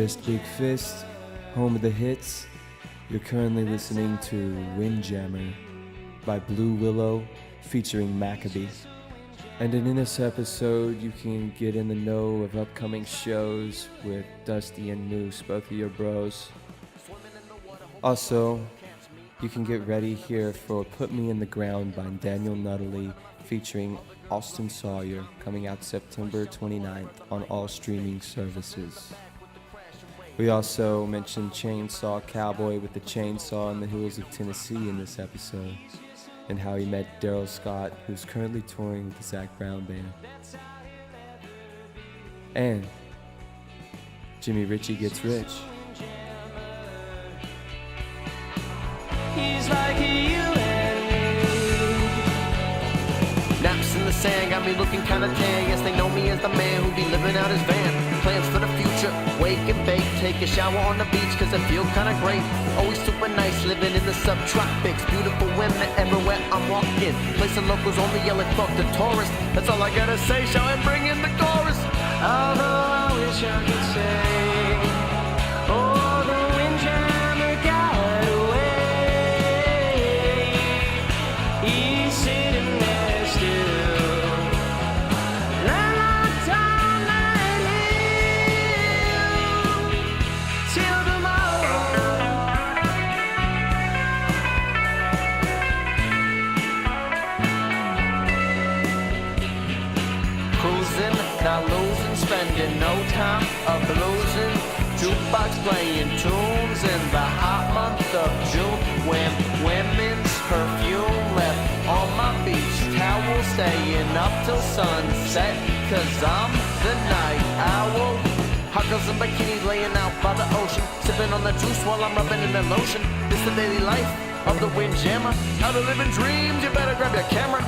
Wrist Big Fist, home of the hits. You're currently listening to Windjammer by Blue Willow featuring Maccabee. And in this episode, you can get in the know of upcoming shows with Dusty and Moose, both of your bros. Also, you can get ready here for Put Me in the Ground by Daniel Nutley featuring Austin Sawyer, coming out September 29th on all streaming services. We also mentioned Chainsaw Cowboy with the Chainsaw in the Hills of Tennessee in this episode, and how he met Darrell Scott, who's currently touring with the Zac Brown Band. And Jimmy Ritchie Gets Rich. He's like you and me. Naps in the sand got me looking kinda tan. Yes, they know me as the man who be living out his van. Plans for the future, wake and bake. Take a shower on the beach cause I feel kinda great. Always super nice, living in the subtropics. Beautiful women everywhere I'm walking. Placing locals only yelling fuck the tourist. That's all I gotta say, shall I bring in the chorus? Although I wish I could say, oh, the windjammer got away. He's sitting there still. Locked on that hill till tomorrow. Cruising, not losing, spending no time of losing. Jukebox playing tunes in the hot month of June, when women's perfume left on my beach towel, staying up till sunset, cause I'm the night owl. Hot girls in bikinis laying out by the ocean, sipping on the juice while I'm rubbing in the lotion. This the daily life of the windjammer. How to live in dreams, you better grab your camera.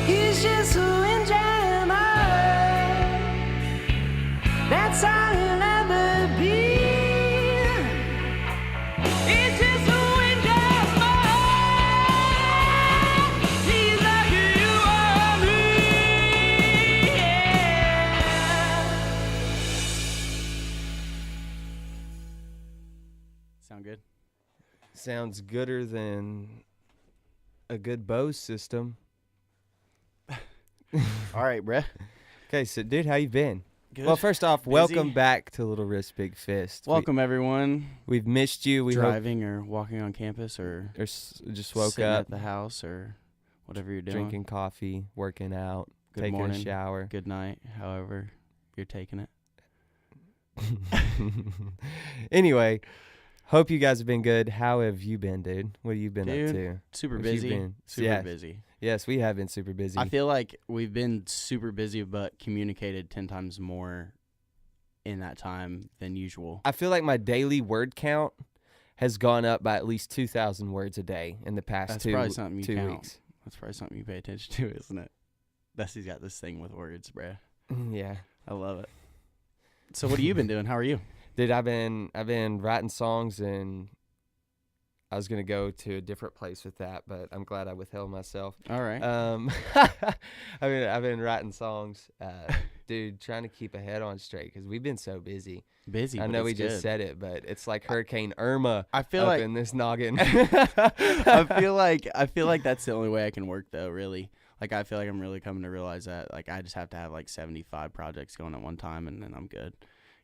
He's just a windjammer. That's all he'll ever be. He's just a windjammer. He's like you or me. Yeah. Sound good? Sounds gooder than a good Bose system. All right, bruh. Okay, so dude, how you been? Good. Well, first off, Busy. welcome back to Little Wrist Big Fist. Welcome, everyone. We've missed you. We Driving or walking on campus or hope, or just woke sitting up, at the house or whatever you're doing. drinking coffee, working out, Good taking morning. a shower. Good night, however you're taking it. Anyway, hope you guys have been good. How have you been, dude? What have you been Dude, up to? Super What have you busy. been? Super Yeah. busy. Yes, we have been super busy. I feel like we've been super busy, but communicated 10 times more in that time than usual. I feel like my daily word count has gone up by at least 2,000 words a day in the past That's two probably something you count. weeks. That's probably something you pay attention to, isn't it? Dusty's got this thing with words, bruh. Yeah. I love it. So what have you been doing? How are you? Dude, I've been writing songs, and I was gonna go to a different place with that, but I'm glad I withheld myself. All right. I've been writing songs, dude, trying to keep a head on straight because we've been so busy. Busy. I but know it's we just good. said it, but it's like Hurricane Irma I feel up like in this noggin. I feel like that's the only way I can work though, really. Like I feel like I'm really coming to realize that like I just have to have like 75 projects going at one time and then I'm good.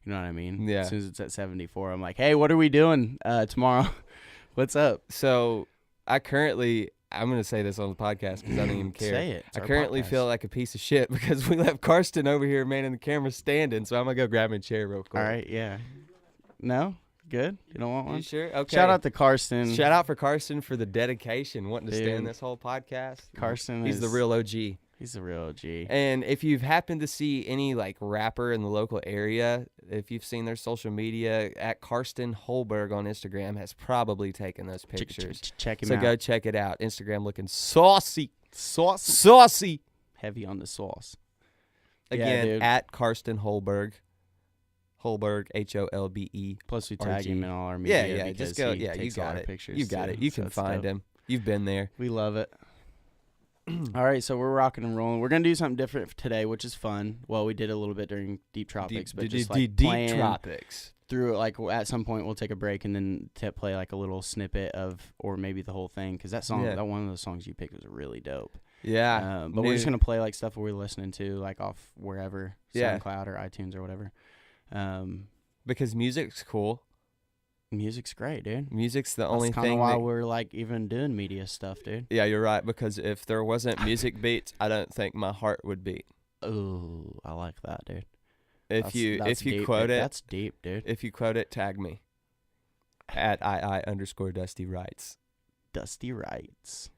You know what I mean? Yeah. As soon as it's at 74, I'm like, "Hey, what are we doing tomorrow? What's up?" So I'm going to say this on the podcast because I don't even care. Say it. It's I our currently podcast. feel like a piece of shit because we left Karsten over here manning the camera standing, so I'm going to go grab him a chair real quick. All right, yeah. No? Good? You don't want one? You sure? Okay. Shout out to Karsten. Shout out for Karsten for the dedication, wanting to Dude. stand this whole podcast. Karsten He's is the real OG. He's the real OG. And if you've happened to see any like rapper in the local area, if you've seen their social media, at Karsten Holberg on Instagram has probably taken those pictures. Check him So out. go check it out. Instagram looking saucy. Saucy. Heavy on the sauce. Again, dude. at Karsten Holberg. Holberg, Holbe. Plus we RG. tag him in all our Yeah, media. yeah. because Just go. he Yeah, you takes all got our it. pictures You got too, it. You so can that's find dope. him. You've been there. We love it. All right, so we're rocking and rolling. We're gonna do something different today, which is fun. Well, we did a little bit during Deep Tropics, but just like deep playing tropics. through, like, at some point we'll take a break and then play like a little snippet of, or maybe the whole thing, because that song, that one of the songs you picked was really dope. Yeah. But we're just gonna play like stuff we're listening to, like off wherever, SoundCloud or iTunes or whatever. Because music's cool. Music's great, dude. Music's the only thing. That's kind of why we're like even doing media stuff, dude. Yeah, you're right. Because if there wasn't music beats, I don't think my heart would beat. Ooh, I like that, dude. If you deep, quote dude. it, That's deep, dude. If you quote it, tag me at @II_Dusty Writes. Dusty Writes.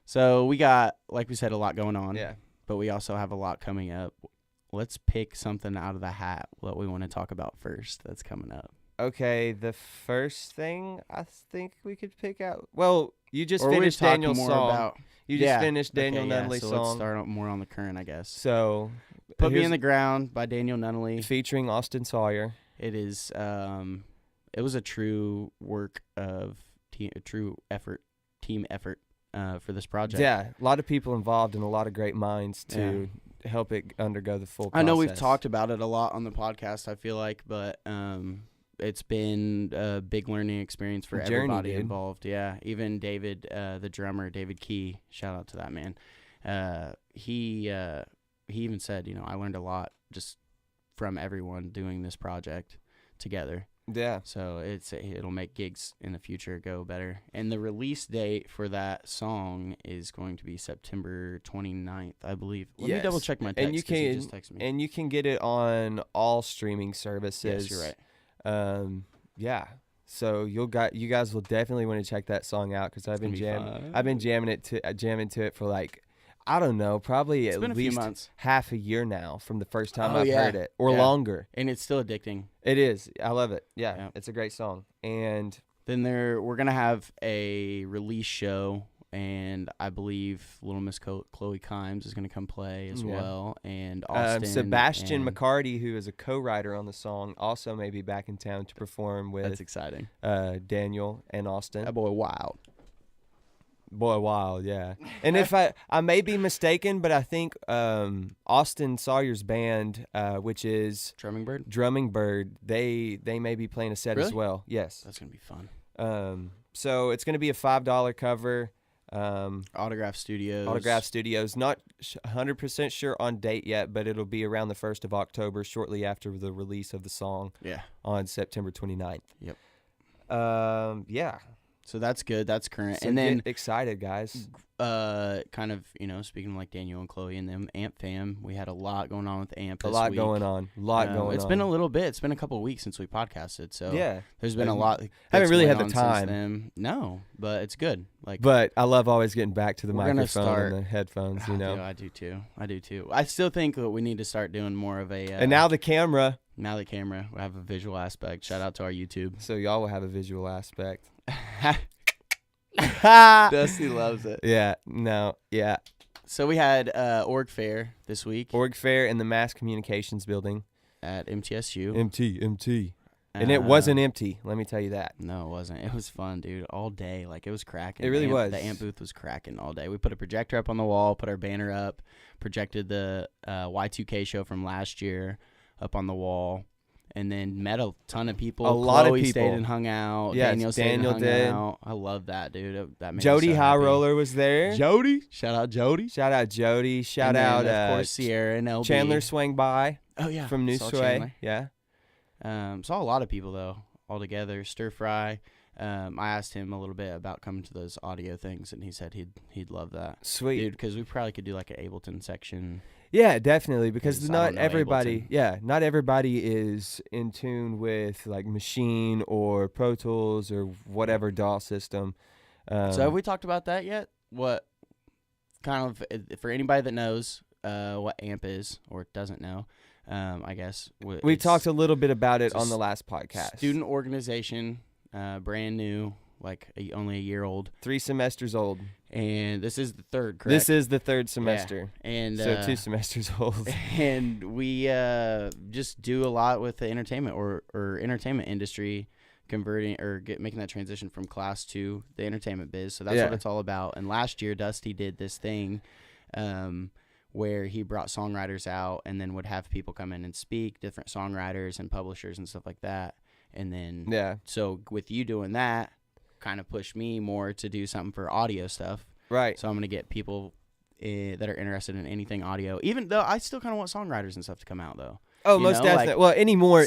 So we got, like we said, a lot going on. Yeah. But we also have a lot coming up. Let's pick something out of the hat, what we want to talk about first that's coming up. Okay, the first thing I think we could pick out. Well, you just finished Daniel's song. You just finished Daniel Nunnally's so song. Let's start more on the current, I guess. So, Put Me in the Ground by Daniel Nunnally, featuring Austin Sawyer. It is. It was a true work of team effort for this project. Yeah, a lot of people involved and a lot of great minds to help it undergo the full process. I know we've talked about it a lot on the podcast, I feel like, but it's been a big learning experience for everybody involved. Yeah, even David, the drummer, David Key, shout out to that man. He even said, I learned a lot just from everyone doing this project together. Yeah. So it'll make gigs in the future go better. And the release date for that song is going to be September 29th, I believe. Let me double check my text. And you can just texted me. And you can get it on all streaming services. Yes, you're right. Yeah. So you guys will definitely want to check that song out because I've been jamming to it for like, I don't know, probably at least half a year now from the first time I've heard it, or longer. And it's still addicting. It is. I love it. Yeah. It's a great song. And then we're gonna have a release show, and I believe Little Miss Chloe Kimes is gonna come play as well, and Austin Sebastian McCarty, who is a co-writer on the song, also may be back in town to perform with. That's exciting. Daniel and Austin. That boy wild. Boy, wild, yeah. And if I may be mistaken, but I think Austin Sawyer's band, which is Drumming Bird, they may be playing a set as well. Yes, that's gonna be fun. So it's gonna be a $5 cover. Autograph Studios. Not 100% sure on date yet, but it'll be around the 1st of October, shortly after the release of the song. Yeah. On September 29th. Yep. Yeah. So that's good. That's current. So and then get excited, guys. Kind of, speaking of like Daniel and Chloe and them, Amp fam, we had a lot going on with Amp this week. A lot going on. It's been a little bit. It's been a couple of weeks since we podcasted, so there's been a lot. Haven't really had the time. No, but it's good. But I love always getting back to the microphone and the headphones. I do too. I still think that we need to start doing more of a. And now the camera. We have a visual aspect. Shout out to our YouTube. So y'all will have a visual aspect. Dusty loves it. Yeah. No. Yeah. So we had Org Fair this week. Org Fair in the Mass Communications Building at MTSU. MT. And it wasn't empty. Let me tell you that. No, it wasn't. It was fun, dude. All day, it was cracking. It really was. The amp booth was cracking all day. We put a projector up on the wall, put our banner up, projected the Y2K show from last year up on the wall. And then met a ton of people. Lot of people stayed and hung out. Yes, Daniel stayed and hung did. out. I love that, dude. That made Jody me so High happy. Roller was there. Jody, shout out Jody. Shout out Jody. Shout out of course Sierra and LB. Chandler swang by. Oh yeah, from New Sway. Yeah. Saw a lot of people though all together. Stir Fry. I asked him a little bit about coming to those audio things, and he said he'd love that. Sweet, dude, because we probably could do like an Ableton section. Yeah, definitely, because not everybody is in tune with like Machine or Pro Tools or whatever DAW system. So have we talked about that yet? What kind of, for anybody that knows what AMP is or doesn't know, I guess. We talked a little bit about it on the last podcast. Student organization, brand new. Only a year old. 3 semesters old. And this is the third, correct? This is the third semester. Yeah. And so 2 semesters old. And we just do a lot with the entertainment or entertainment industry, converting or making that transition from class to the entertainment biz. So that's what it's all about. And last year, Dusty did this thing where he brought songwriters out and then would have people come in and speak, different songwriters and publishers and stuff like that. And then, Yeah. So with you doing that, kind of pushed me more to do something for audio stuff. Right. So I'm going to get people that are interested in anything audio, even though I still kind of want songwriters and stuff to come out, though. Oh, most definitely. Well, any more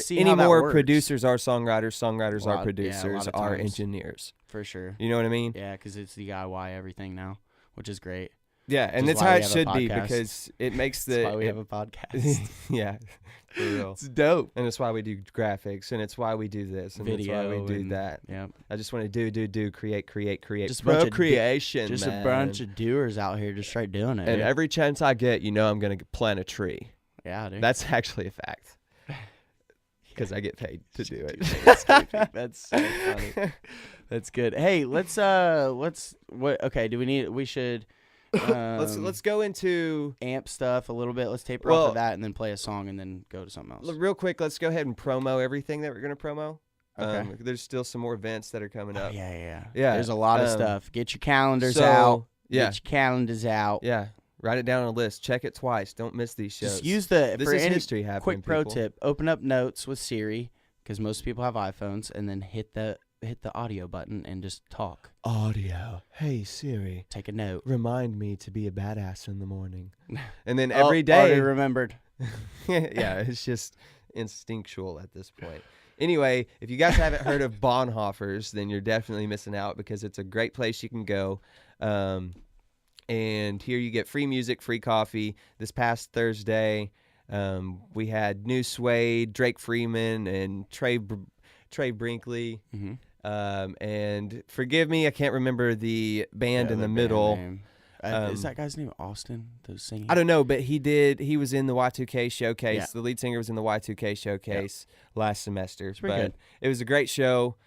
producers are songwriters, songwriters are producers, are engineers. For sure. You know what I mean? Yeah, because it's DIY everything now, which is great. Yeah, and that's how it should be, because it makes that's why we have a podcast. Yeah, for real. It's dope. And it's why we do graphics, and it's why we do this, and video, it's why we do that. Yeah. I just want to do, create. Just procreation, just man. a bunch of doers out here just straight doing it. And dude. every chance I get, I'm going to plant a tree. Yeah, dude. That's actually a fact. Because I get paid to do it. That's so funny. That's good. Hey, we should let's go into amp stuff a little bit. Let's taper off of that and then play a song and then go to something else. Real quick, let's go ahead and promo everything that we're going to promo. Okay. There's still some more events that are coming up. Yeah. Yeah. There's a lot of stuff. Get your calendars out. Yeah. Get your calendars out. Yeah. Write it down on a list. Check it twice. Don't miss these shows. Just use history happening. Quick pro tip: open up Notes with Siri, because most people have iPhones, and then hit the audio button and just talk. Audio. Hey Siri, take a note. Remind me to be a badass in the morning. And then every day. Already remembered. Yeah, it's just instinctual at this point. Anyway, if you guys haven't heard of Bonhoeffer's, then you're definitely missing out, because it's a great place you can go. And here you get free music, free coffee. This past Thursday, we had New Suede, Drake Freeman, and Trey Brinkley. Mm-hmm. And forgive me, I can't remember the band in the middle. Is that guy's name Austin? The singing? I don't know, but he was in the Y2K showcase. Yeah. The lead singer was in the Y2K showcase last semester. But good. It was a great show.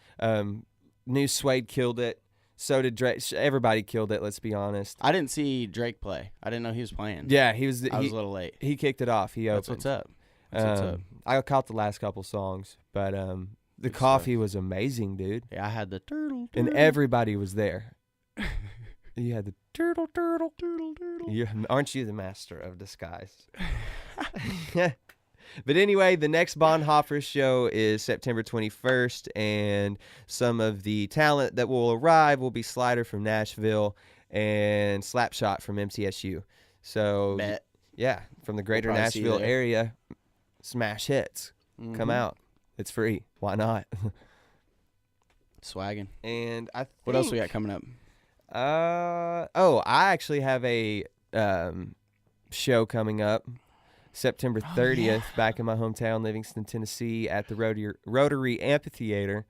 New Suede killed it. So did Drake. Everybody killed it, let's be honest. I didn't see Drake play. I didn't know he was playing. Yeah, I was a little late. He kicked it off. He opened. That's what's up. What's up. I caught the last couple songs, but the coffee was amazing, dude. Yeah, I had the turtle. And everybody was there. You had the turtle. Aren't you the master of disguise? But anyway, the next Bonhoeffer show is September 21st, and some of the talent that will arrive will be Slider from Nashville and Slapshot from MCSU. So, yeah, from the Greater Nashville Area, smash hits. Mm-hmm. Come out. It's free. Why not? Swagging. And I think, what else we got coming up? I actually have a show coming up. September 30th, back in my hometown, Livingston, Tennessee, at the Rotary Amphitheater.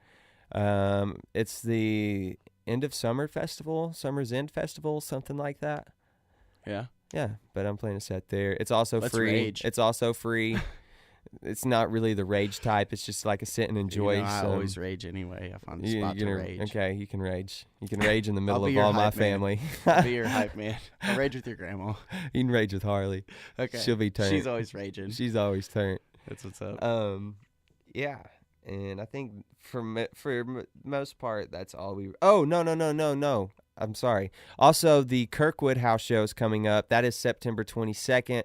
It's the End of Summer Festival, Summer's End Festival, something like that. Yeah. Yeah, but I'm playing a set there. It's also free. Rage. It's also free. It's not really the rage type. It's just like a sit and enjoy. I always rage anyway. I find the spot to rage. Okay, you can rage. You can rage in the middle of all my family. I'll be your hype man. I'll rage with your grandma. You can rage with Harley. Okay. She'll be turned. She's always raging. She's always turned. That's what's up. Yeah, and I think for most part, that's all we. Oh no. I'm sorry. Also, the Kirkwood House show is coming up. That is September 22nd.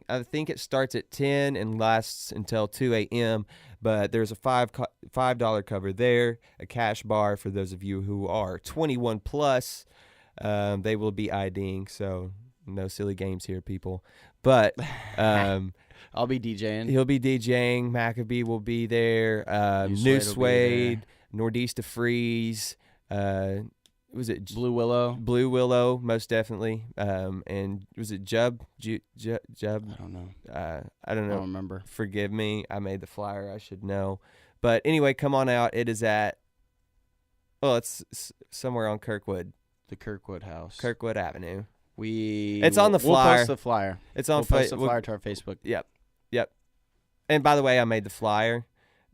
I think it starts at 10 and lasts until 2 a.m., but there's a $5 cover there, a cash bar for those of you who are 21 plus. They will be IDing, so no silly games here, people. But I'll be DJing. He'll be DJing. Maccabee will be there. New Suede, Nordista Freeze. Was it Blue Willow? Blue Willow, most definitely. And was it Jub? Jub? I don't know. I don't know. I don't remember. Forgive me. I made the flyer. I should know. But anyway, come on out. It is at, it's somewhere on Kirkwood. The Kirkwood House. Kirkwood Avenue. It's on the flyer. We'll post the flyer. It's on. We'll post the flyer to our Facebook. Yep. And by the way, I made the flyer.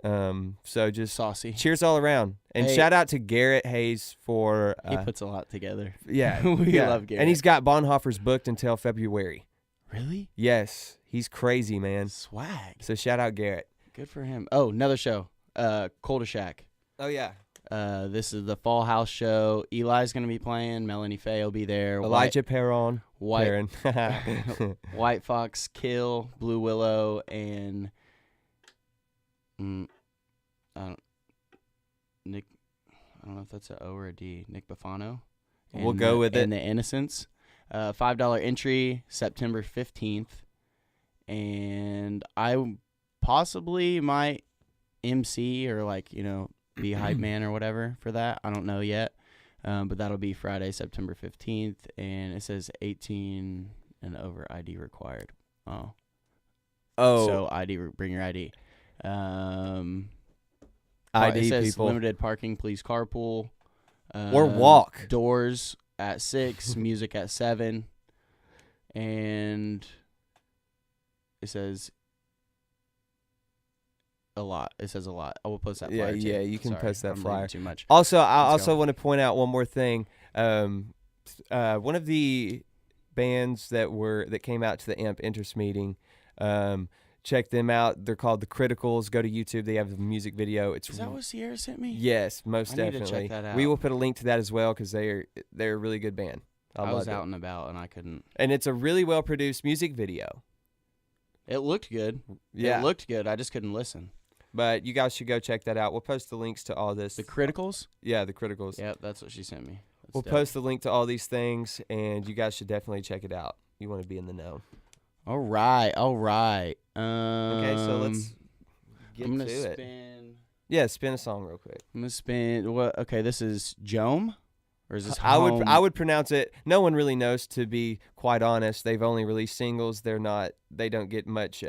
So just saucy. Cheers all around. And shout out to Garrett Hayes for he puts a lot together. Yeah. we love Garrett. And he's got Bonhoeffer's booked until February. Really? Yes. He's crazy, man. Swag. So shout out Garrett. Good for him. Oh, another show. Cul-de-sac. Oh yeah. This is the Fall House show. Eli's gonna be playing. Melanie Faye will be there. Elijah Perron. White Fox, Kill, Blue Willow, and Nick. I don't know if that's an O or a D. Nick Buffano. We'll go with it. And the Innocents. $5 entry, September 15th. And I possibly might MC or be hype man or whatever for that. I don't know yet. But that'll be Friday, September 15th. And it says 18 and over ID required. Oh. So bring your ID. ID, it says people. Limited parking, please carpool. Or walk. Doors at 6, music at 7. And it says a lot. It says a lot. I will post that flyer too. Yeah, you can post that flyer. Too much. Also, I want to point out one more thing. One of the bands that came out to the AMP interest meeting, check them out. They're called The Criticals. Go to YouTube. They have a music video. Is that what Sierra sent me? Yes, most I definitely. need to check that out. We will put a link to that as well because they're a really good band. I was out and about and I couldn't. And it's a really well produced music video. It looked good. Yeah, it looked good. I just couldn't listen. But you guys should go check that out. We'll post the links to all this. The Criticals? Yeah, The Criticals. Yep, that's what she sent me. We'll post the link to all these things, and you guys should definitely check it out. You want to be in the know. All right. Okay, so let's get I'm to gonna it. spin. Yeah, spin a song real quick. I'm gonna spin. What? Okay, this is Jome, or is this? I would pronounce it. No one really knows, to be quite honest. They've only released singles. They don't get much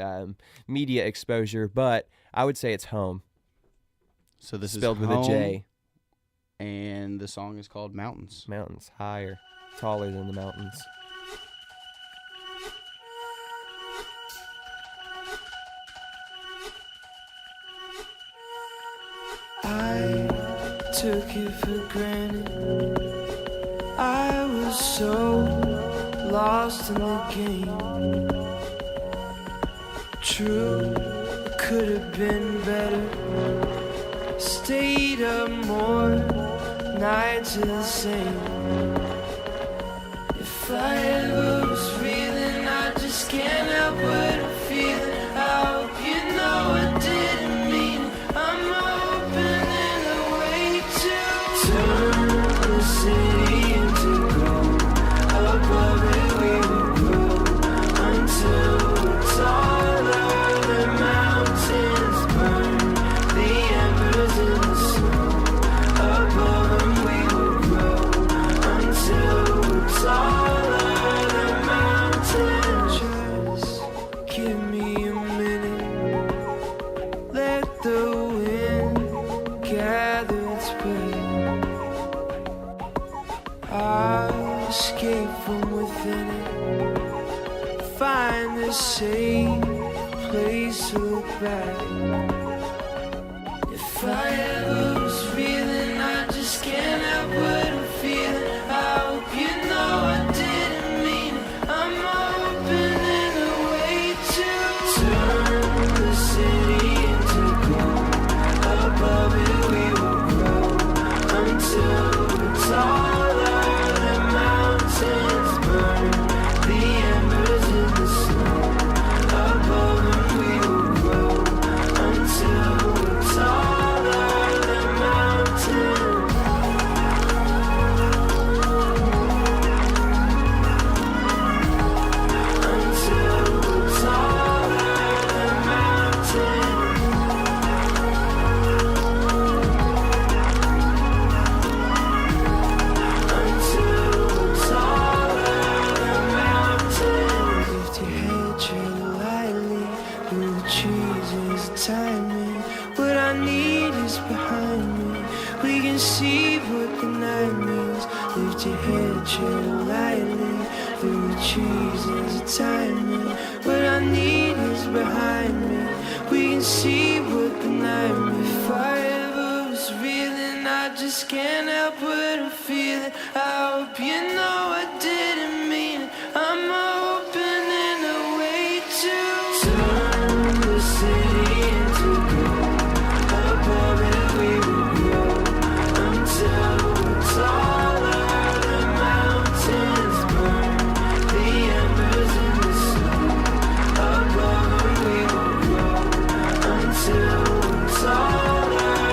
media exposure, but I would say it's Home. So this spelled is with a J. And the song is called Mountains. Mountains, higher, taller than the mountains. I took it for granted. I was so lost in the game. True, it could have been better. Stayed up more nights the same. If I ever was feeling, I just can't help but feel it. I hope you know I didn't mean it. I'm opening the way to turn the city into gold. Above it we will grow until we're taller. The mountains burn, the embers in the snow. Above them we will grow until we're taller. The mountains. Just give me a minute. Let the wind gather its breath. I'll escape from within it. Find the safe place to look back. If I ever was feeling, I just can't help but feel it. I hope you know I didn't mean it. I'm opening the way to turn the city into gold. Above it we will grow until we're taller. The mountains burn, the embers in the snow. Above them we will grow until we're taller. The mountains. Until we're taller. The mountains. Until we're taller. The mountains. Lift your head, tread lightly through the trees. Is timing. What I need is behind me. We can see what the night means. Lift your head, tread lightly through the trees. Is timing. What I need is behind me. We can see what the night means. If I ever was feeling, I just can't help but feel it. I hope you know I didn't mean it. I'm opening the way to turn the city into gold. Above it we will grow until we're taller. The mountains burn, the embers in the snow. Above them we will grow until we're taller.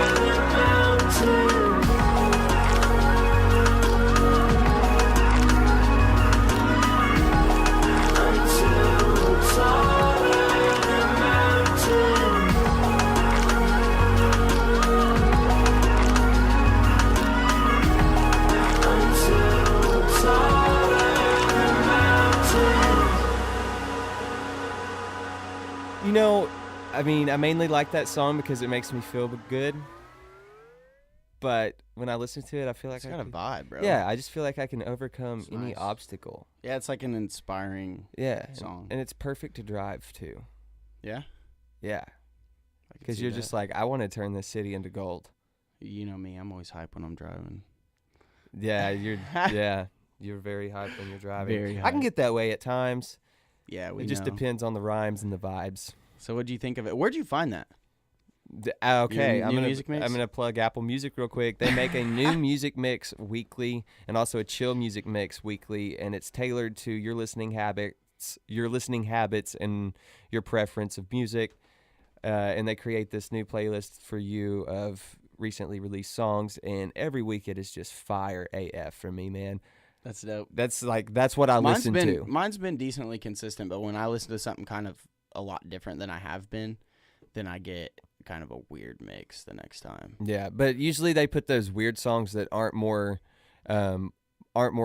I mainly like that song because it makes me feel good. But when I listen to it, I feel like it's got a vibe, bro. Yeah, I just feel like I can overcome any nice. obstacle. Yeah, it's like an inspiring song. And it's perfect to drive to. Yeah? Yeah. Because you're just like, I want to turn this city into gold. You know me, I'm always hype when I'm driving. Yeah, you're very hype when you're driving. Very hype. I can get that way at times. Yeah, it just depends on the rhymes and the vibes. So what do you think of it? Where'd you find that? Okay, new music mix? I'm gonna plug Apple Music real quick. They make a new music mix weekly, and also a chill music mix weekly, and it's tailored to your listening habits, and your preference of music. And they create this new playlist for you of recently released songs, and every week it is just fire AF for me, man. That's dope. That's what I listen to. Mine's been decently consistent, but when I listen to something kind of a lot different than I have been, then I get kind of a weird mix the next time. Yeah, but usually they put those weird songs that aren't more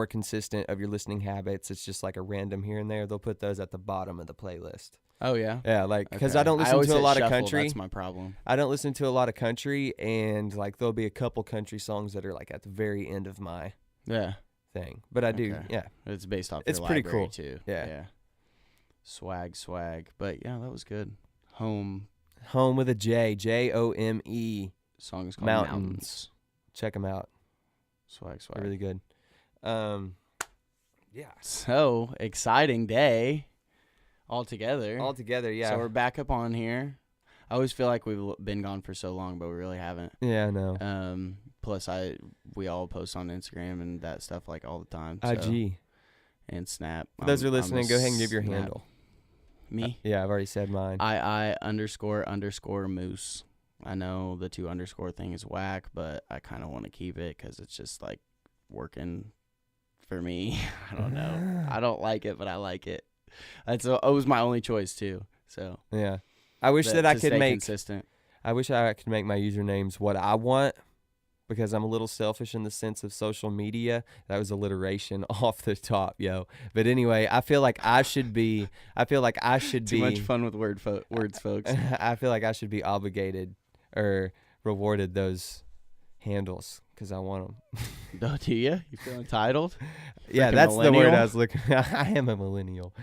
consistent of your listening habits. It's just like a random here and there. They'll put those at the bottom of the playlist. Oh yeah, yeah, like because okay. I don't listen to a lot of country. That's my problem. I don't listen to a lot of country, and like there'll be a couple country songs that are like at the very end of my thing. But I do, It's based off. It's your pretty library cool too. Yeah. Swag. But yeah, that was good. Home with a J, Jome. Song is called Mountains. Check them out. Swag. They're really good. Yeah. So exciting day. All together, yeah. So we're back up on here. I always feel like we've been gone for so long, but we really haven't. Yeah, I know. Plus, we all post on Instagram and that stuff like all the time. So. IG. And Snap. For those who are listening, go ahead and give your handle. Me? Yeah, I've already said mine. I___ moose. I know the 2_ thing is whack, but I kind of want to keep it because it's just like working for me. I don't know. I don't like it, but I like it. It was my only choice too. So yeah, I wish that I could make consistent. I wish I could make my usernames what I want, because I'm a little selfish in the sense of social media. That was alliteration off the top, yo. But anyway, I feel like I should be. Too much fun with words, folks. I feel like I should be obligated or rewarded those handles because I want them. Oh, do you? You feel entitled? Yeah, that's the word I was looking. I am a millennial.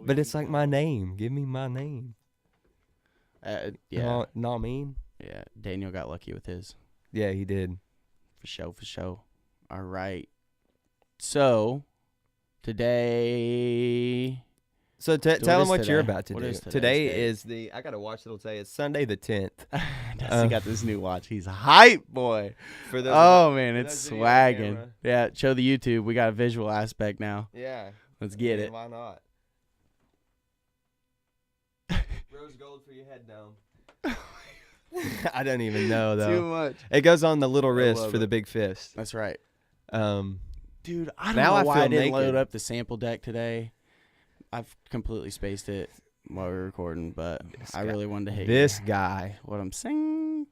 But it's like my name. Give me my name. Yeah. Not mean. Yeah, Daniel got lucky with his. Yeah, he did. For sure. All right. So, today... So tell them what you're about to do. Today is I got to watch it'll say it's Sunday the 10th. Dusty got this new watch. He's a hype boy. Man, it's swagging. Yeah, show the YouTube. We got a visual aspect now. Yeah. Let's get it. Why not? Rose gold for your head dome. I don't even know though. Too much. It goes on the little wrist for the big fist. That's right. Dude, I don't know why I didn't naked. load up the sample deck today. I've completely spaced it while we were recording, but I really wanted to hit this guy. What I'm saying.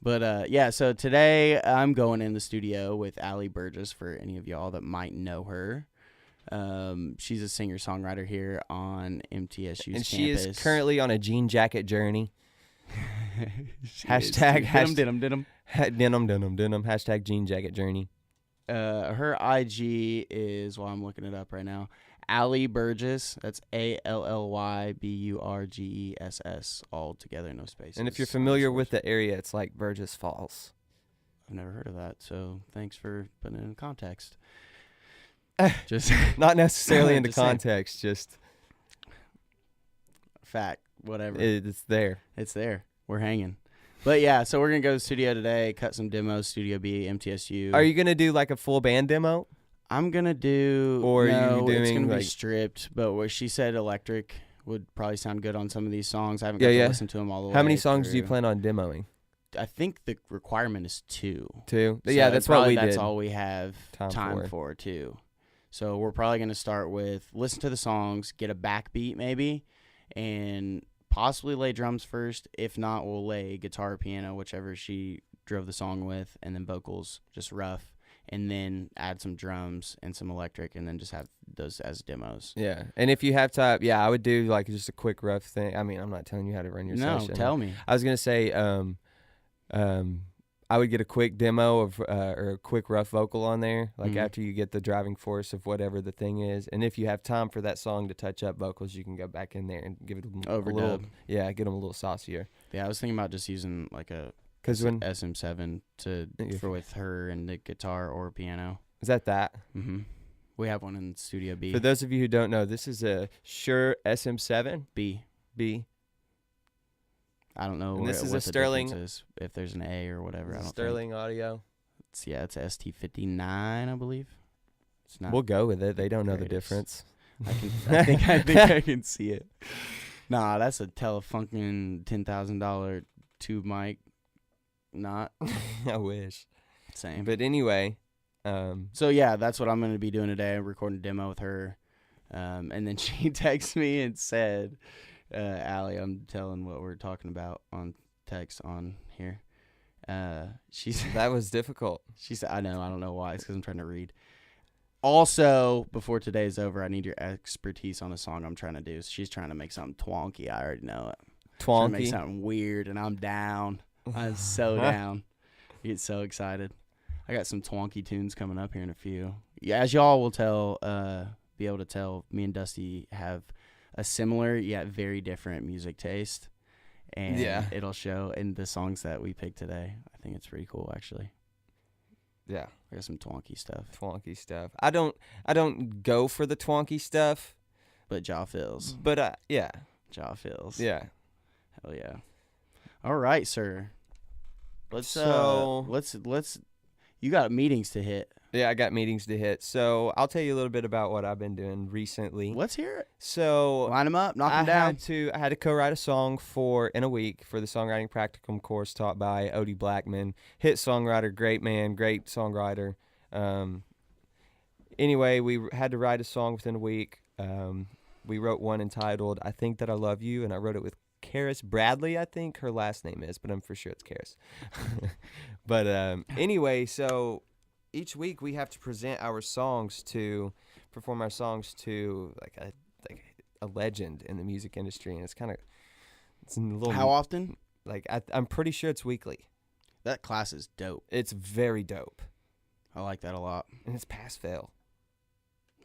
But yeah, so today I'm going in the studio with Allie Burgess for any of y'all that might know her. She's a singer-songwriter here on MTSU's campus. And she is currently on a jean jacket journey. Hashtag denim. Denim. Hashtag jean jacket journey. Her IG is, well, I'm looking it up right now, Allie Burgess. That's ALLYBURGESS, all together, no spaces. And if you're familiar with the area, it's like Burgess Falls. I've never heard of that, so thanks for putting it in context. Just not necessarily into context, just fact, whatever. It's there. It's there. We're hanging. But yeah, so we're going to go to the studio today, cut some demos, Studio B, MTSU. Are you going to do like a full band demo? I'm going to do, or no, are you doing it's going to like, be stripped, but what she said electric would probably sound good on some of these songs. I haven't got to listen to them all the way. How many songs through. do you plan on demoing? I think the requirement is 2. 2? So yeah, that's what we did. That's all we have time for, too. So we're probably going to start with listen to the songs, get a backbeat maybe, and possibly lay drums first. If not, we'll lay guitar, piano, whichever she drove the song with, and then vocals, just rough. and then add some drums and some electric, and then just have those as demos. Yeah, and if you have time, I would do like just a quick rough thing. I mean, I'm not telling you how to run your session. No, tell me. I was gonna say, I would get a quick demo of or a quick rough vocal on there, like after you get the driving force of whatever the thing is, and if you have time for that song to touch up vocals, you can go back in there and give it a little, get them a little saucier. Yeah, I was thinking about just using like a SM7 for with her and the guitar or piano. Is that? Mm-hmm. We have one in Studio B. For those of you who don't know, this is a Shure SM7 B. I don't know. And this is what a Sterling. is, if there's an A or whatever. I don't Sterling think. audio. It's a ST59, I believe. It's not. We'll go with it. They don't know the difference. I think I can see it. Nah, that's a Telefunken $10,000 tube mic. Not. I wish. Same. But anyway. So yeah, that's what I'm going to be doing today. I'm recording a demo with her. And then she texted me and said, Allie, I'm telling what we're talking about on text on here. She said that was difficult. She said, I know, I don't know why. It's because I'm trying to read. Also, before today's over, I need your expertise on a song I'm trying to do. She's trying to make something twonky. I already know it. Trying to make something weird, and I'm down. I'm so down. I get so excited. I got some twonky tunes coming up here in a few. Yeah, as y'all will be able to tell, me and Dusty have a similar yet very different music taste, and it'll show in the songs that we picked today. I think it's pretty cool, actually. Yeah, I got some twonky stuff. I don't go for the twonky stuff, but Jaw feels. But Jaw feels. Yeah, hell yeah. All right, sir. Let's. You got meetings to hit. Yeah, I got meetings to hit. So I'll tell you a little bit about what I've been doing recently. Let's hear it. So line them up, knock them down. I had to co-write a song in a week for the songwriting practicum course taught by Odie Blackman. Hit songwriter, great man, great songwriter. Anyway, we had to write a song within a week. We wrote one entitled "I Think That I Love You," and I wrote it with Karis Bradley, I think her last name is, but I'm for sure it's Karis. But anyway, so each week we have to perform our songs to like a legend in the music industry, and it's a little. How often? Like I'm pretty sure it's weekly. That class is dope. It's very dope. I like that a lot. And it's pass fail.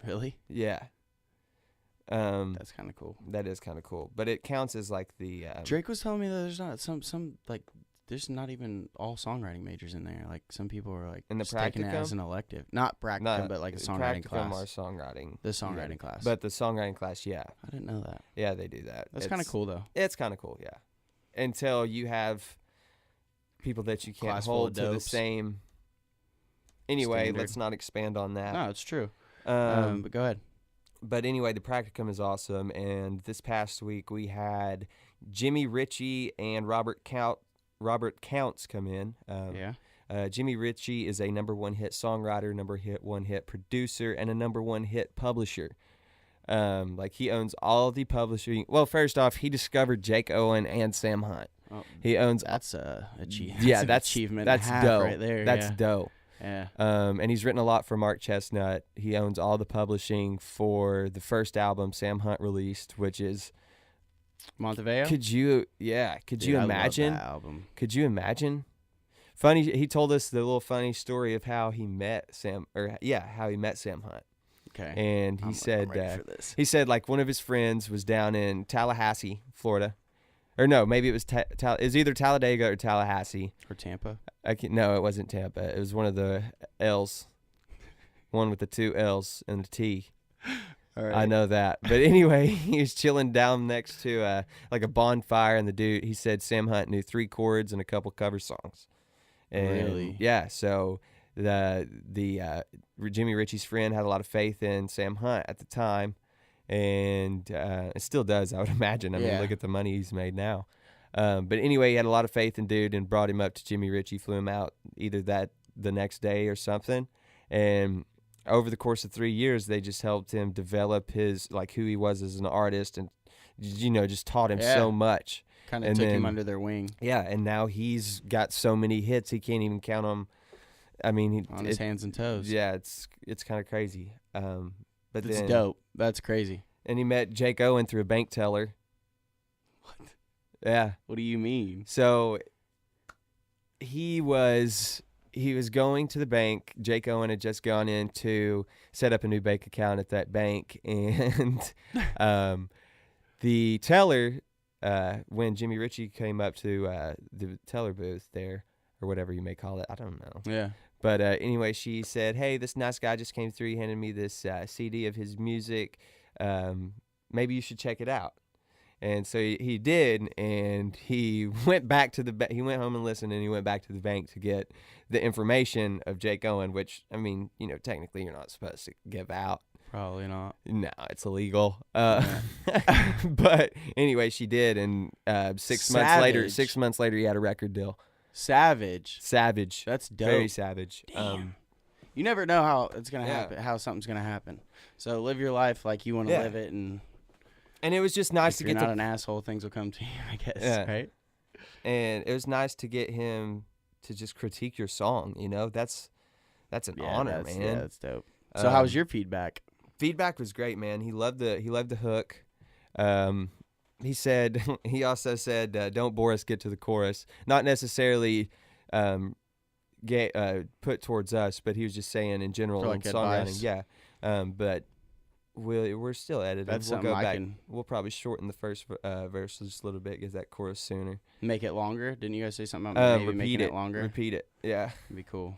Really? Yeah. That's kind of cool. That is kind of cool, but it counts as like the. Drake was telling me that there's not some like. There's not even all songwriting majors in there. Like some people are like in the taking it as an elective, not practicum, but like a songwriting class. Or songwriting. The songwriting class. But the songwriting class, yeah. I didn't know that. Yeah, they do that. That's kind of cool though. It's kind of cool, yeah. Until you have people that you can't class hold to the same. Anyway, standard. Let's not expand on that. No, it's true. But go ahead. But anyway, the practicum is awesome, and this past week we had Jimmy Ritchie and Robert Counts come in. Jimmy Ritchie is a number one hit songwriter, number one hit producer, and a number one hit publisher. Like he owns all the publishing. Well, first off, he discovered Jake Owen and Sam Hunt. Oh, he owns. That's a achievement. Yeah, that's achievement. That's dope right there. That's dope. Yeah. And he's written a lot for Mark Chestnut. He owns all the publishing for the first album Sam Hunt released, which is Montevideo. Could you imagine? I love that album. Could you imagine? Funny, he told us the little funny story of how he met Sam Hunt. Okay. And he said like one of his friends was down in Tallahassee, Florida. Or no, maybe it was it was either Talladega or Tallahassee. Or Tampa. No, it wasn't Tampa. It was one of the L's. One with the two L's and the T. All right. I know that. But anyway, he was chilling down next to like a bonfire, and the dude, he said Sam Hunt knew 3 chords and a couple cover songs. And really? Yeah, so the Jimmy Ritchie's friend had a lot of faith in Sam Hunt at the time, and it still does, I would imagine. I mean, look at the money he's made now. But anyway, he had a lot of faith in dude and brought him up to Jimmy Ritchie, flew him out either the next day or something. And over the course of 3 years, they just helped him develop his, like, who he was as an artist, and, just taught him so much. Kind of took him under their wing. Yeah, and now he's got so many hits, he can't even count them. I mean, on his hands and toes. Yeah, it's kind of crazy. But it's dope. That's crazy. And he met Jake Owen through a bank teller. What? Yeah. What do you mean? So he was going to the bank. Jake Owen had just gone in to set up a new bank account at that bank, and the teller, when Jimmy Ritchey came up to the teller booth there, or whatever you may call it, I don't know. Yeah. But anyway, she said, "Hey, this nice guy just came through. He handed me this CD of his music. Maybe you should check it out." And so he did, and he went back to he went home and listened, and he went back to the bank to get the information of Jake Owen, which, I mean, technically you're not supposed to give out. Probably not. No, it's illegal. Yeah. But anyway, she did, and 6 months later, he had a record deal. Savage. That's dope. Very savage. Damn. You never know how it's gonna happen, how something's gonna happen. So live your life like you want to live it, and it was just nice to get. If you're not an asshole, things will come to you, I guess. Right. And it was nice to get him to just critique your song. That's an honor, man. Yeah, that's dope. So how was your feedback? Feedback was great, man. He loved the hook. He also said, "Don't bore us, get to the chorus." Not necessarily put towards us, but he was just saying in general for like in songwriting. Advice. Yeah. But we're still editing. That's we'll something go I back. can We'll probably shorten the first verse just a little bit, get that chorus sooner. make it longer. Didn't you guys say something about maybe making it longer? Repeat it. Yeah. That'd be cool.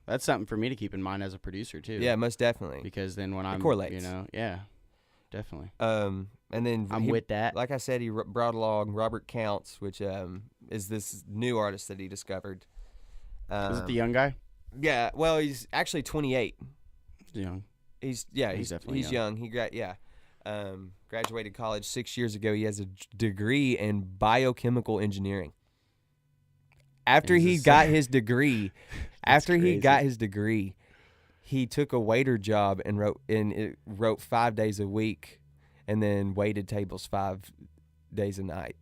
That's something for me to keep in mind as a producer too. Yeah, most definitely. Because then when I'm, correlates. yeah, definitely. And then I'm with that. Like I said, he brought along Robert Counts, which is this new artist that he discovered. Is it the young guy? Yeah. Well, he's actually 28. He's young. He's definitely young. He graduated college 6 years ago. He has a degree in biochemical engineering. After he got his degree, he took a waiter job and wrote 5 days a week, and then waited tables 5 days a night.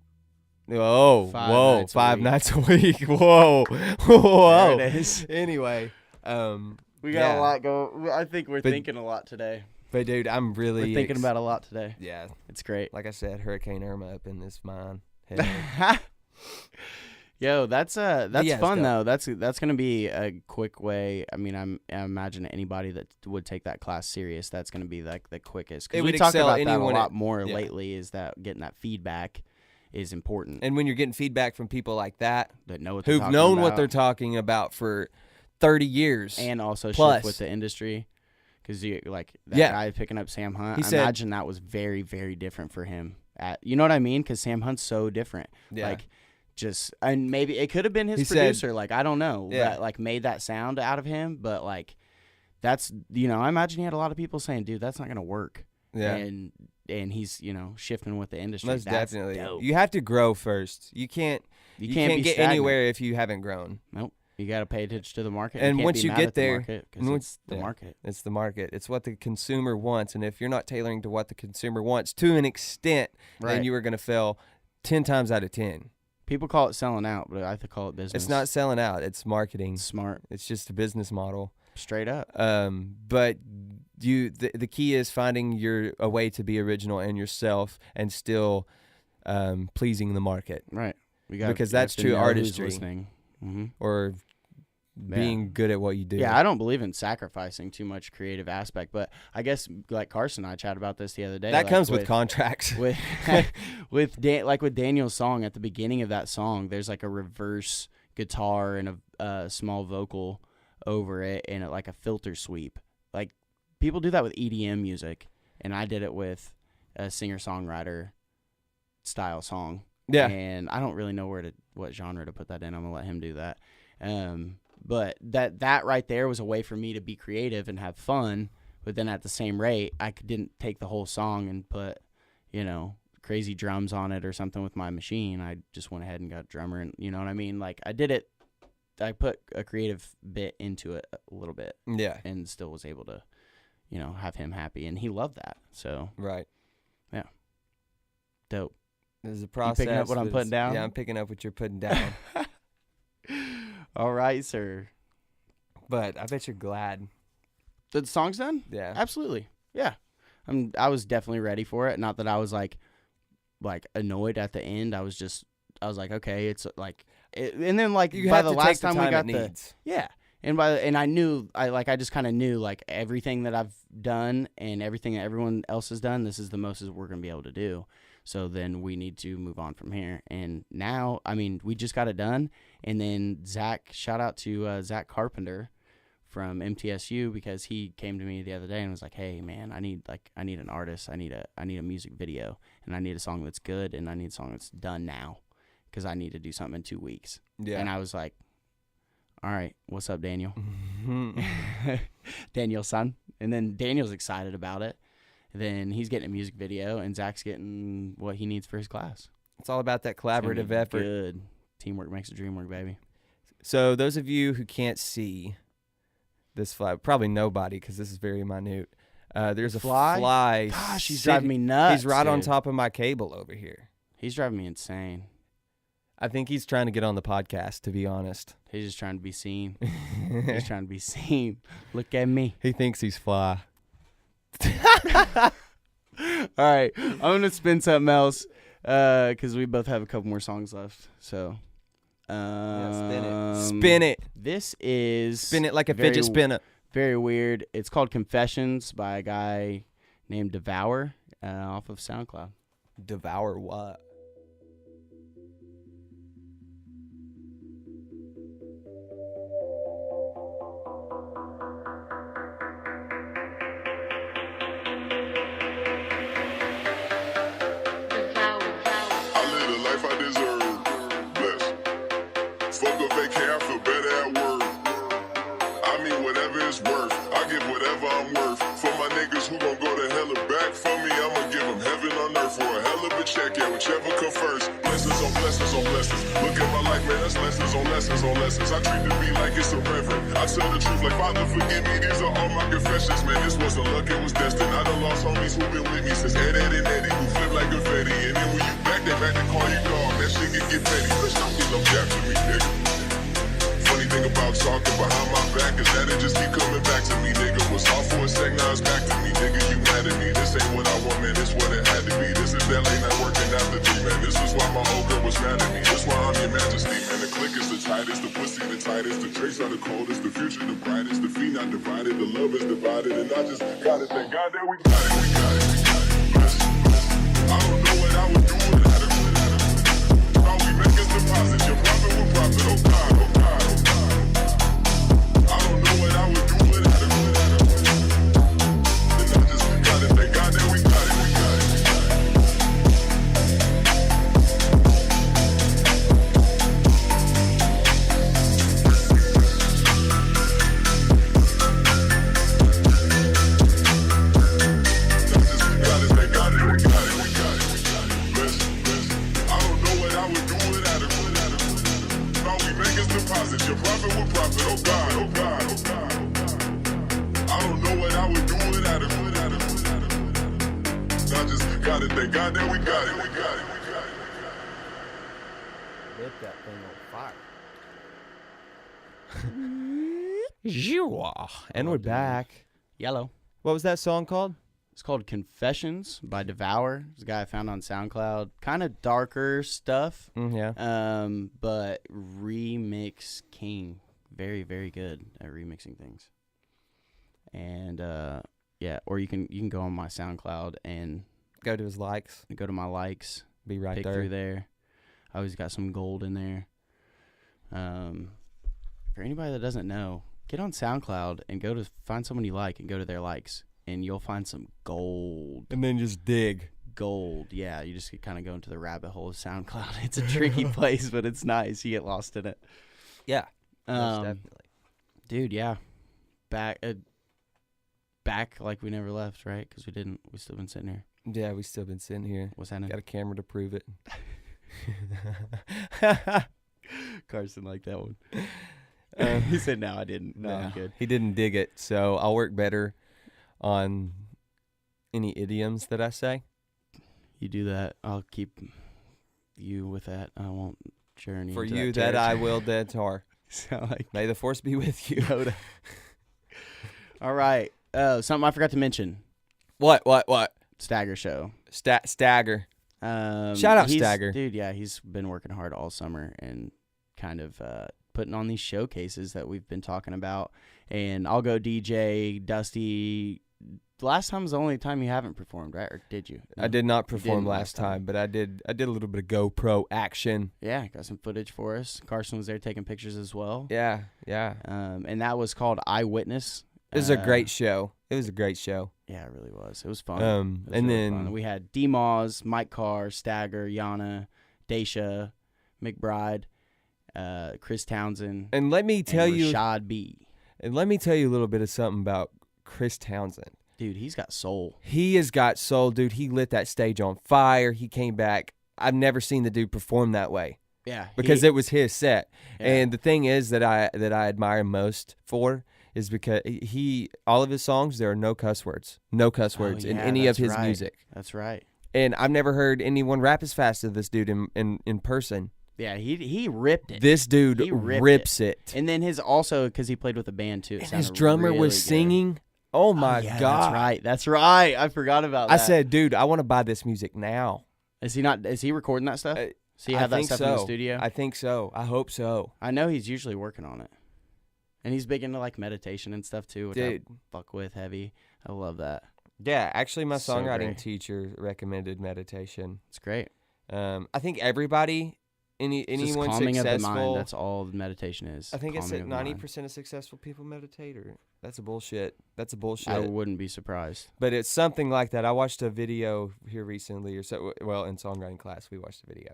Oh, whoa! 5 nights a week. Whoa. There it is. Anyway, we got a lot going. I think we're thinking a lot today. But dude, I'm really we're thinking about a lot today. Yeah, it's great. Like I said, Hurricane Irma up in this mine. Yo, that's fun though. That's gonna be a quick way. I mean, I imagine anybody that would take that class serious, that's gonna be like the quickest. Because we talked about that a lot more lately. Is that getting that feedback is important. And when you're getting feedback from people like that know what who've known what they're talking about for 30 years, and also plus shift with the industry, because you like that guy picking up Sam Hunt. I imagine that was very, very different for him. You know what I mean? Because Sam Hunt's so different. Yeah. Like, and maybe it could have been his producer. Like, I don't know. Yeah. That like made that sound out of him. But like, that's I imagine he had a lot of people saying, "Dude, that's not gonna work." Yeah. And he's shifting with the industry. Most that's definitely. Dope. You have to grow first. You can't be get stagnant anywhere if you haven't grown. Nope. You got to pay attention to the market. And you once you get there, it's the market. It's the market. It's what the consumer wants. And if you're not tailoring to what the consumer wants to an extent, then you are going to fail 10 times out of 10. People call it selling out, but I call it business. It's not selling out. It's marketing. Smart. It's just a business model. Straight up. But the key is finding a way to be original and yourself and still pleasing the market. Right. Because that's true artistry. Mm-hmm. Or being good at what you do. Yeah, I don't believe in sacrificing too much creative aspect, but I guess like Carson and I chatted about this the other day. That comes with contracts. With Daniel's song, at the beginning of that song, there's like a reverse guitar and a small vocal over it and like a filter sweep. Like people do that with EDM music, and I did it with a singer-songwriter style song. Yeah. And I don't really know what genre to put that in. I'm gonna let him do that. But that right there was a way for me to be creative and have fun. But then at the same rate, I didn't take the whole song and put, crazy drums on it or something with my machine. I just went ahead and got a drummer, and you know what I mean? Like I put a creative bit into it a little bit. Yeah. And still was able to, have him happy, and he loved that. So. Right. Yeah. Dope. There's a process. You picking up what I'm putting down? Yeah, I'm picking up what you're putting down. All right, sir. But I bet you're glad. The song's done? Yeah. Absolutely. Yeah. I was definitely ready for it. Not that I was like annoyed at the end. I was like, okay, it's like, and then like You by have the to last take the time we time got it needs. yeah. And I knew, I just kind of knew like everything that I've done and everything that everyone else has done, this is the most as we're going to be able to do. So then we need to move on from here. And now, I mean, we just got it done. And then shout out to Zach Carpenter from MTSU, because he came to me the other day and was like, hey man, I need an artist. I need a music video, and I need a song that's good, and I need a song that's done now, because I need to do something in 2 weeks. Yeah. And I was like, all right, what's up, Daniel? Daniel's son. And then Daniel's excited about it. Then he's getting a music video, and Zach's getting what he needs for his class. It's all about that collaborative effort. Good. Teamwork makes the dream work, baby. So those of you who can't see this fly, probably nobody, because this is very minute. There's a fly. Gosh, he's driving me nuts. He's right on dude. top of my cable over here. He's driving me insane. I think he's trying to get on the podcast, to be honest. He's just trying to be seen. He's trying to be seen. Look at me. He thinks he's fly. All right, I'm gonna spin something else because we both have a couple more songs left. So, Spin it. Spin it. This is Spin it like a fidget spinner. Very weird. It's called Confessions by a guy named Devour off of SoundCloud. Devour what? Whichever come first. Blessings on blessings on blessings. Look at my life, man, that's lessons on lessons on lessons. I treat the beat like it's a reverend. I tell the truth like, Father, forgive me. These are all my confessions, man. This wasn't luck, it was destined. I done lost homies who been with me since Ed and Eddie, who flip like confetti. And then when you back, they back to call you dog. That shit can get petty. Bitch, don't get no gap to me, nigga. Funny thing about talking behind my back is that it just keep coming back to me, nigga. Was off for a sec, now it's back to me, nigga. You mad at me? This ain't what I want, man. This what it had to be. This is that late night working after 3, man. This is why my old girl was mad at me. That's why I'm your majesty, man. The click is the tightest, the pussy the tightest, the trace are the coldest, the future the brightest, the feet not divided, the love is divided, and I just gotta thank God that we got it, we got it, we got it. Listen, I don't know what I would do without it. How we make us deposit, your profit will profit, oh God, oh God, oh God. I don't know what I would do without it. Then I just gotta thank God that we got it, we got it, we got it. Your profit will profit, oh God, oh God, oh God, oh God. I don't know what I would do without it, without it, without it. I just gotta thank God that we got it, we got it, we got it, we got it. Lit that thing on fire. And we're back. Yellow. What was that song called? It's called Confessions by Devour. It's a guy I found on SoundCloud. Kind of darker stuff. Yeah. But remix king. Very, very good at remixing things. And yeah, or you can go on my SoundCloud and Go to his likes. go to my likes. Be right Pick there. through there. I always got some gold in there. For anybody that doesn't know, get on SoundCloud and go to find someone you like and go to their likes. And you'll find some gold. And then just dig. Gold. Yeah, you just kind of go into the rabbit hole of SoundCloud. It's a tricky place, but it's nice. You get lost in it. Yeah. Most definitely. Dude, yeah. Back like we never left, right? Because we didn't. We still been sitting here. Yeah, we still been sitting here. What's happening? Got a camera to prove it. Carson liked that one. He said, no, I didn't. No, I'm good. He didn't dig it, so I'll work better on any idioms that I say. You do that. I'll keep you with that. I won't journey For into you that I territory. will dead tar. Sound like May the force be with you. Yoda. All right. Something I forgot to mention. What? Stagger show. Stagger. Shout out Stagger. Dude, yeah, he's been working hard all summer and kind of putting on these showcases that we've been talking about. And I'll go DJ, Dusty. Last time was the only time you haven't performed, right? Or did you? No, I did not perform last time, but I did a little bit of GoPro action. Yeah, got some footage for us. Carson was there taking pictures as well. Yeah. And that was called Eyewitness. It was a great show. Yeah, it really was. It was fun. Fun. We had D-Moz, Mike Carr, Stagger, Yana, Daisha, McBride, Chris Townsend, and let me tell you, Rashad B. And let me tell you a little bit of something about Chris Townsend. Dude, he's got soul. He has got soul, dude. He lit that stage on fire. He came back. I've never seen the dude perform that way. Yeah, because it was his set. Yeah. And the thing is that I admire him most for is because all of his songs, there are no cuss words in any of his music. That's right. And I've never heard anyone rap as fast as this dude in person. Yeah, he ripped it. This dude rips it. And then because he played with a band too. And his drummer was singing. Oh my God. That's right. I forgot about that. I said, dude, I want to buy this music now. Is he recording that stuff? Does he have that stuff in the studio? I think so. I hope so. I know he's usually working on it. And he's big into like meditation and stuff too, which I fuck with heavy. I love that. Yeah, actually my songwriting teacher recommended meditation. It's great. I think everybody, anyone calming successful. Of the mind. That's all meditation is. I think it's that 90% of successful people meditate. That's a bullshit. I wouldn't be surprised. But it's something like that. I watched a video here recently, in songwriting class, we watched a video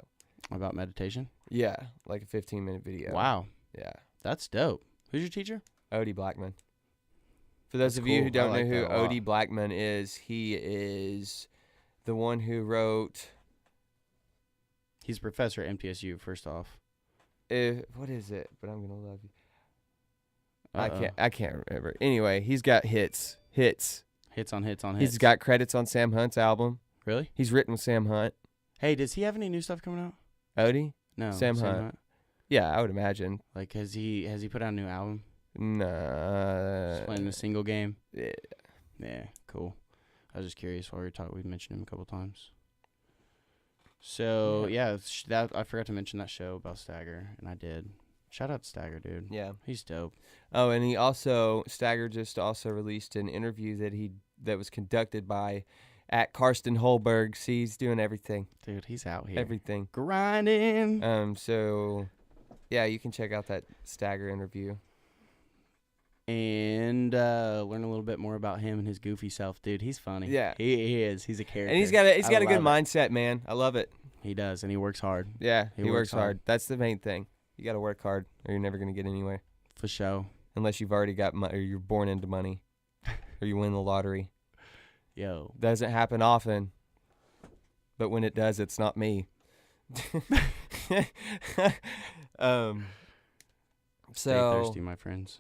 about meditation. Yeah, like a 15-minute video. Wow. Yeah, that's dope. Who's your teacher? Odie Blackman. For those of you who don't know who Odie Blackman is, he is the one who wrote. He's a professor at MTSU. First off, what is it? But I'm gonna love you. I can't remember. Anyway, he's got hits on hits. He's got credits on Sam Hunt's album. Really? He's written with Sam Hunt. Hey, does he have any new stuff coming out? Odie? No. Sam Hunt. Yeah, I would imagine. Like, has he put out a new album? No. He's playing a single game. Yeah. Yeah. Cool. I was just curious while we mentioned him a couple times. So that I forgot to mention that show about Stagger, and I did. Shout out to Stagger, dude. Yeah, he's dope. Oh, and Stagger just also released an interview that was conducted by at Karsten Holberg. See, he's doing everything. Dude, he's out here. Everything. Grinding. So yeah, you can check out that Stagger interview. And learn a little bit more about him and his goofy self, dude. He's funny. Yeah, he is. He's a character, and he's got a good mindset, man. I love it. He does, and he works hard. Yeah, he works hard. That's the main thing. You got to work hard, or you're never gonna get anywhere. For sure. Unless you've already got money, or you're born into money, or you win the lottery. Yo, doesn't happen often, but when it does, it's not me. Stay thirsty, my friends.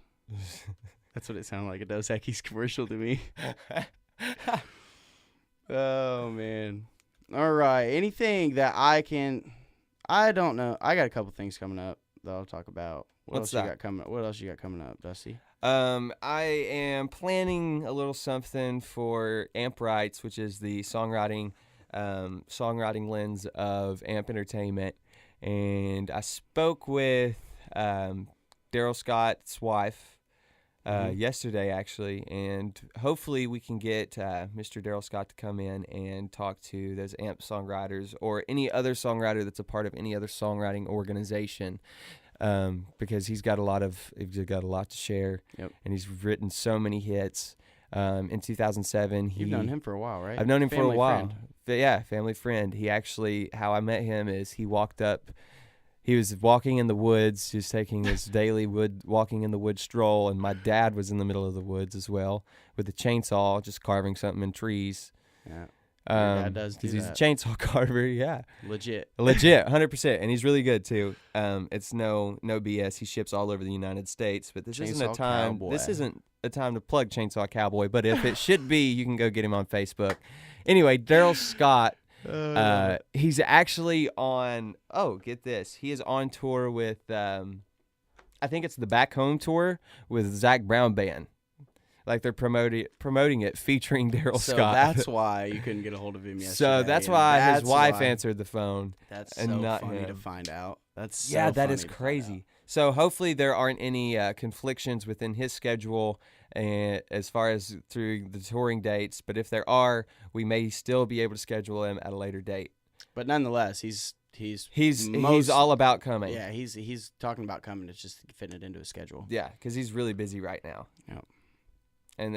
That's what it sounded like a Dos Equis commercial to me. Oh, man. All right. Anything that I don't know. I got a couple things coming up that I'll talk about. What else you got coming up, Dusty? I am planning a little something for Amp Rights, which is the songwriting lens of Amp Entertainment. And I spoke with Darrell Scott's wife yesterday, actually, and hopefully we can get Mr. Darrell Scott to come in and talk to those Amp songwriters or any other songwriter that's a part of any other songwriting organization, because he's got a lot to share. Yep. And he's written so many hits. In 2007, you've known him for a while, right? I've known him for a while. Friend. Yeah, family friend. He actually, how I met him is he was walking in the woods, just taking his daily walking in the woods stroll, and my dad was in the middle of the woods as well with a chainsaw, just carving something in trees. Yeah, your dad does do that. He's a chainsaw carver. Yeah, legit, 100%, and he's really good too. It's no BS. He ships all over the United States, but this isn't a time. Cowboy. This isn't a time to plug Chainsaw Cowboy, but if it should be, you can go get him on Facebook. Anyway, Darrell Scott. He's actually on. Oh, get this! He is on tour with I think it's the Back Home tour with Zach Brown Band. Like they're promoting it, featuring Darrell Scott. So that's why you couldn't get a hold of him yesterday. So that's why his wife answered the phone. That's and so not funny him. to find out. That's so yeah, that funny is to find crazy. So hopefully there aren't any conflictions within his schedule and as far as through the touring dates. But if there are, we may still be able to schedule him at a later date. But nonetheless, he's all about coming. Yeah, he's talking about coming. It's just fitting it into his schedule. Yeah, because he's really busy right now. Yep. And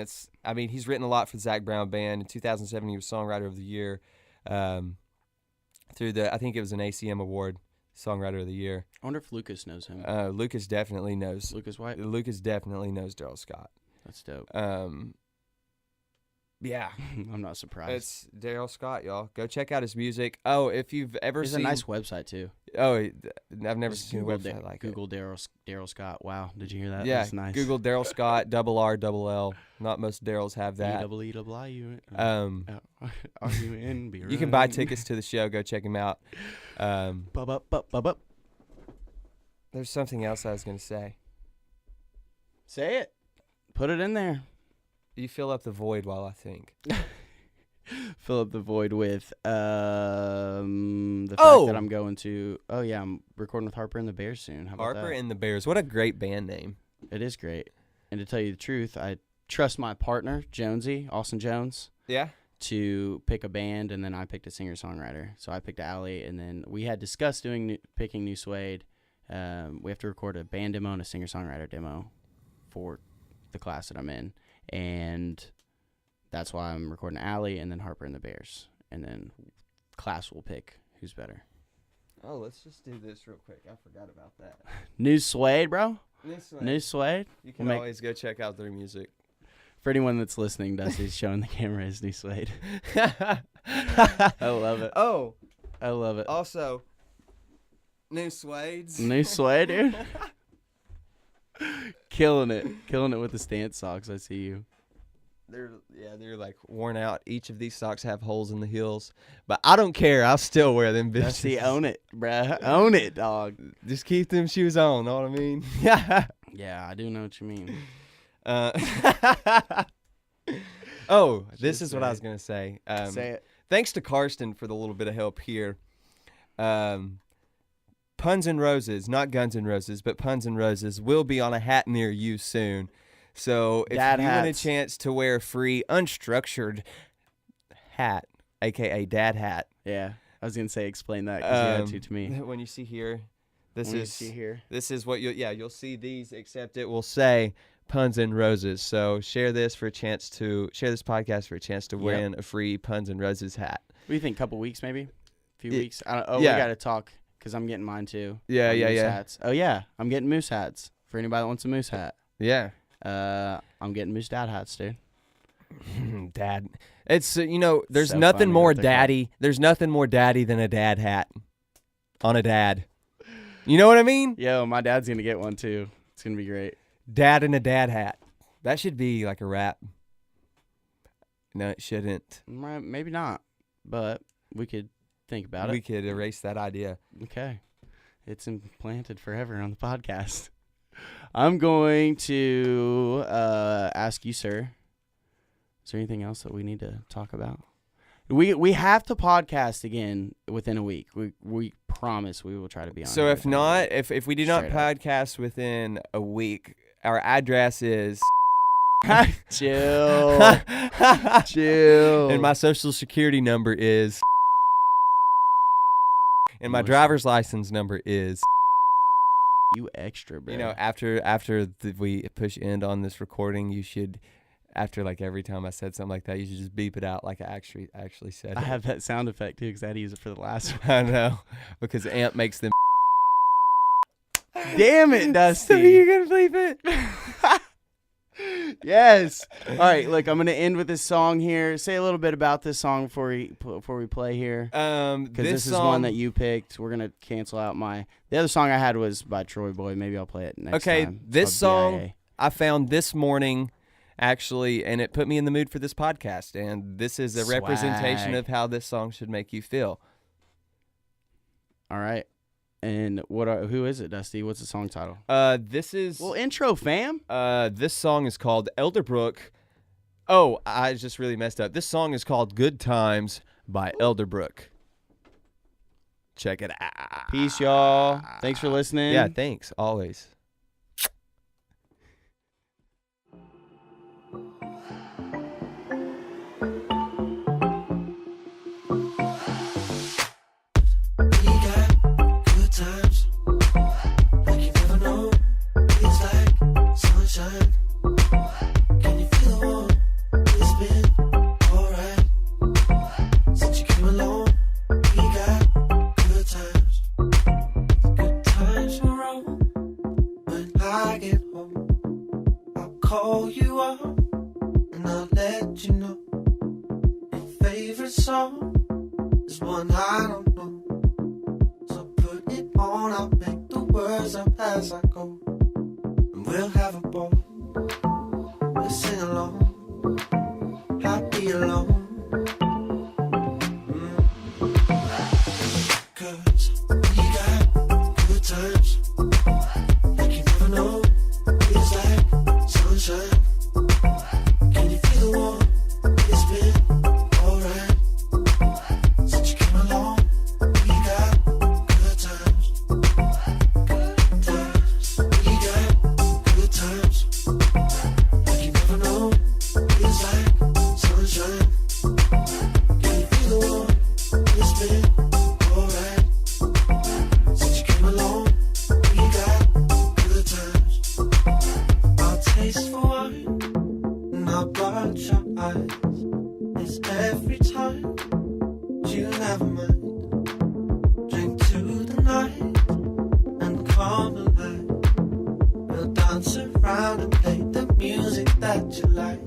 he's written a lot for the Zach Brown Band. In 2007, he was Songwriter of the Year through I think it was an ACM award, Songwriter of the Year. I wonder if Lucas knows him. Lucas definitely knows. Lucas White? Lucas definitely knows Darrell Scott. That's dope. Yeah. I'm not surprised. It's Darrell Scott, y'all. Go check out his music. Oh, if you've ever It's seen... a nice website, too. Oh, I've never seen a website like Google Darrell Scott. Wow. Did you hear that? Yeah. That's nice. Google Darrell Scott, R-L. Not most Darrells have that. E-double-E-double-I-U. R-U-N-B. You can buy tickets to the show. Go check him out. There's something else I was going to say. Say it. Put it in there. You fill up the void while I think. Fill up the void with the fact that I'm going to. Oh yeah, I'm recording with Harper and the Bears soon. How about Harper that? and the Bears. What a great band name. It is great. And to tell you the truth, I trust my partner Jonesy, Austin Jones, Yeah. to pick a band, and then I picked a singer-songwriter. So I picked Allie, and then we had discussed picking New Suede. We have to record a band demo and a singer-songwriter demo for the class that I'm in. And that's why I'm recording Allie and then Harper and the Bears. And then class will pick who's better. Oh, let's just do this real quick. I forgot about that. New Suede, bro. This way. New Suede. You can always go check out their music. For anyone that's listening, Dusty's showing the camera his New Suede. I love it. Oh, I love it. also, New Suedes. New Suede, dude. Killing it with the stance socks. I see you. They're like worn out. Each of these socks have holes in the heels, but I don't care. I'll still wear them bitches. Dusty, own it, bruh. Own it, dog. Just keep them shoes on. Know what I mean? Yeah. Yeah, I do know what you mean. This is what I was gonna say. Say it. Thanks to Karsten for the little bit of help here. Puns and Roses, not Guns N' Roses, but Puns and Roses will be on a hat near you soon. So if Dad you want a hats. chance to wear a free unstructured hat, aka dad hat, Yeah, I was gonna say explain that because you had to me. when you see here, this When you is see here. This is what you'll see these, except it will say Puns and Roses. So share this podcast for a chance to win a free Puns and Roses hat. What do you think? Couple weeks, maybe? Few Yeah. weeks. I don't. Oh, Yeah. we gotta talk because I'm getting mine too. Yeah, On yeah, moose yeah. Hats. Oh yeah, I'm getting moose hats for anybody that wants a moose hat. Yeah. I'm getting moose dad hats, dude. Dad. It's there's So nothing funny more what they're called. daddy. There's nothing more daddy than a dad hat on a dad. You know what I mean? Yo, my dad's gonna get one too. It's gonna be great. Dad in a dad hat. That should be like a rap. No, it shouldn't. Maybe not, but we could think about We it. could erase that idea. Okay, it's implanted forever on the podcast. I'm going to ask you, sir. Is there anything else that we need to talk about? We have to podcast again within a week. We promise we will try to be on. So here if within a not, week. if we do not Straight up. podcast within a week, our address is chill, chill. and my social security number is and my Listen. driver's license number is you extra, bro. after we push end on this recording, you should after like every time I said something like that, you should just beep it out like I actually said I it. have that sound effect too because I had to use it for the last one. I know because Amp makes them. Damn it, Dusty. So you're gonna bleep it? Yes. All right. Look, I'm gonna end with this song here. Say a little bit about this song before we play here. Because this is one that you picked. We're gonna cancel out the other song I had was by Troy Boy. Maybe I'll play it next time. Okay, this It's called song BIA. I found this morning, actually, and it put me in the mood for this podcast. And this is a representation Swag. of how this song should make you feel. All right. And who is it, Dusty? What's the song title? This is... Well, intro, fam. This song is called Elderbrook. Oh, I just really messed up. This song is called Good Times by Elderbrook. Check it out. Peace, y'all. Thanks for listening. Yeah, thanks. Always. Call you up and I'll let you know your favorite song is one I don't know. So put it on, I'll make the words up as I go, and we'll have a ball. We'll sing along, I'll be alone. Cause we got good times like you never know. Feels like sunshine. Can you feel the warmth? It's been alright since you came along. We got good times. Good times. We got good times like you never know. Feels like sunshine. Can you feel the warmth? It's been alright since you came along. We got good times. I'll taste for wine and I'll watch your eyes. It's every time you never mind. Drink to the night and come alive. We'll dance around and play the music that you like.